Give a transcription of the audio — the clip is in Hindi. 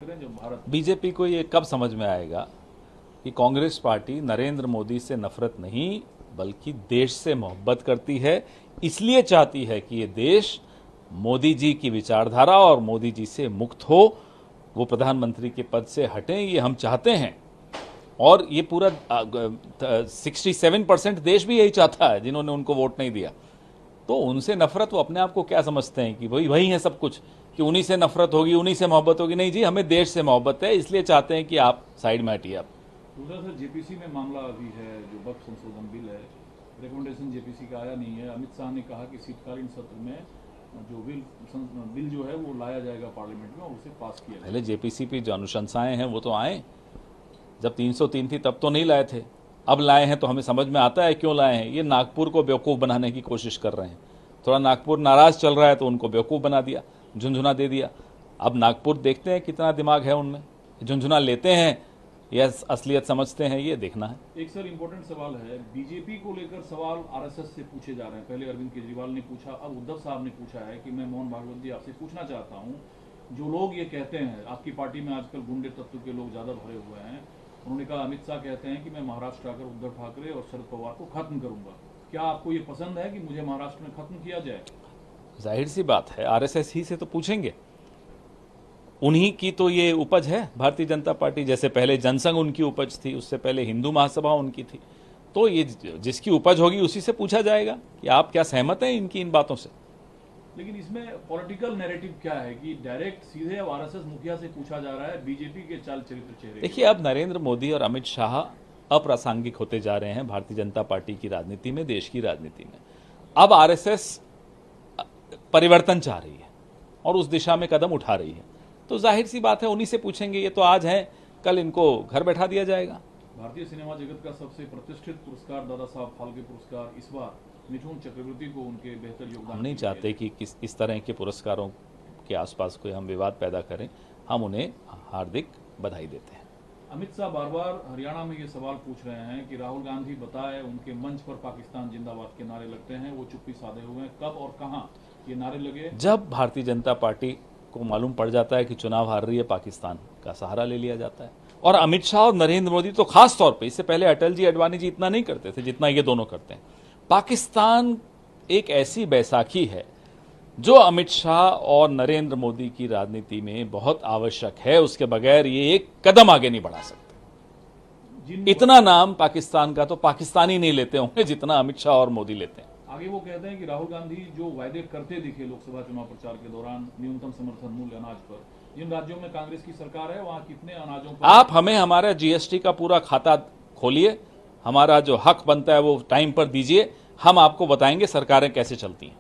बीजेपी को ये कब समझ में आएगा कि कांग्रेस पार्टी नरेंद्र मोदी से नफरत नहीं बल्कि देश से मोहब्बत करती है, इसलिए चाहती है कि ये देश मोदी जी की विचारधारा और मोदी जी से मुक्त हो, वो प्रधानमंत्री के पद से हटें, ये हम चाहते हैं। और ये पूरा 67% देश भी यही चाहता है जिन्होंने उनको वोट नहीं दिया। तो उनसे नफरत वो अपने आप को क्या समझते हैं कि वही है सब कुछ, कि उन्हीं से नफरत होगी, उन्हीं से मोहब्बत होगी। नहीं जी, हमें देश से मोहब्बत है, इसलिए चाहते हैं कि आप साइड में हटिए। आप दूसरा सर, जेपीसी में मामला अभी है, जो वक्फ संशोधन बिल है, रिकमेंडेशन जेपीसी का आया नहीं है। अमित शाह ने कहा कि शीतकालीन सत्र में जो बिल जो है वो लाया जाएगा पार्लियामेंट में और उसे पास किया। पहले जेपीसी की जो अनुशंसाएं हैं वो तो आए, जब 303 थी तब तो नहीं लाए थे, अब लाए हैं तो हमें समझ में आता है क्यों लाए हैं। ये नागपुर को बेवकूफ़ बनाने की कोशिश कर रहे हैं। थोड़ा नागपुर नाराज चल रहा है तो उनको बेवकूफ़ बना दिया, झुंझुना दे दिया। अब नागपुर देखते हैं कितना दिमाग है उनमें, झुंझुना लेते हैं या असलियत समझते हैं, ये देखना है। एक सर इम्पोर्टेंट सवाल है, बीजेपी को लेकर सवाल आरएसएस से पूछे जा रहे हैं। पहले अरविंद केजरीवाल ने पूछा, अब उद्धव साहब ने पूछा है कि मैं मोहन भागवत जी आपसे पूछना चाहता हूँ, जो लोग ये कहते हैं आपकी पार्टी में आजकल गुंडे तत्व के लोग ज्यादा भरे हुए हैं, उन्होंने कहा अमित शाह कहते हैं कि मैं महाराष्ट्र आकर उद्धव ठाकरे और शरद पवार को खत्म करूंगा। क्या आपको ये पसंद है कि मुझे महाराष्ट्र में खत्म किया जाए? जाहिर सी बात है, आरएसएस ही से तो पूछेंगे, उन्हीं की तो ये उपज है भारतीय जनता पार्टी। जैसे पहले जनसंघ उनकी उपज थी, उससे पहले हिंदू महासभा उनकी थी। तो ये जिसकी उपज होगी उसी से पूछा जाएगा कि आप क्या सहमत हैं इनकी इन बातों से। लेकिन इसमें पॉलिटिकल नैरेटिव क्या है कि डायरेक्ट सीधे अब आरएसएस मुखिया से पूछा जा रहा है बीजेपी के चाल चरित्र चेहरे। देखिए, अब नरेंद्र मोदी और अमित शाह अप्रासंगिक होते जा रहे हैं भारतीय जनता पार्टी की राजनीति में, देश की राजनीति में। अब आरएसएस परिवर्तन चाह रही है और उस दिशा में कदम उठा रही है, तो जाहिर सी बात है उन्हीं से पूछेंगे। ये तो आज है, कल इनको घर बैठा दिया जाएगा। भारतीय सिनेमा जगत का सबसे प्रतिष्ठित पुरस्कार दादा साहब फाल्के पुरस्कार इस बार मिथुन चक्रवर्ती को उनके बेहतर योगदान। हम नहीं चाहते कि इस तरह के पुरस्कारों के आसपास कोई हम विवाद पैदा करें। हम उन्हें हार्दिक बधाई देते हैं। अमित शाह बार बार हरियाणा में ये सवाल पूछ रहे हैं कि राहुल गांधी बताए उनके मंच पर पाकिस्तान जिंदाबाद के नारे लगते हैं, वो चुप्पी साधे हुए हैं, कब और कहाँ ये नारे लगे? जब भारतीय जनता पार्टी को मालूम पड़ जाता है कि चुनाव हार रही है, पाकिस्तान का सहारा ले लिया जाता है। और अमित शाह और नरेंद्र मोदी तो खास तौर पे, इससे पहले अटल जी, अडवाणी जी इतना नहीं करते थे जितना ये दोनों करते हैं। पाकिस्तान एक ऐसी बैसाखी है जो अमित शाह और नरेंद्र मोदी की राजनीति में बहुत आवश्यक है, उसके बगैर ये एक कदम आगे नहीं बढ़ा सकते। इतना नाम पाकिस्तान का तो पाकिस्तानी नहीं लेते होंगे जितना अमित शाह और मोदी लेते हैं। आगे वो कहते हैं कि राहुल गांधी जो वायदे करते दिखे लोकसभा चुनाव प्रचार के दौरान, न्यूनतम समर्थन मूल्य अनाज पर, जिन राज्यों में कांग्रेस की सरकार है वहां कितने अनाजों पर? आप हमें हमारा जीएसटी का पूरा खाता खोलिए, हमारा जो हक बनता है वो टाइम पर दीजिए, हम आपको बताएंगे सरकारें कैसे चलती हैं।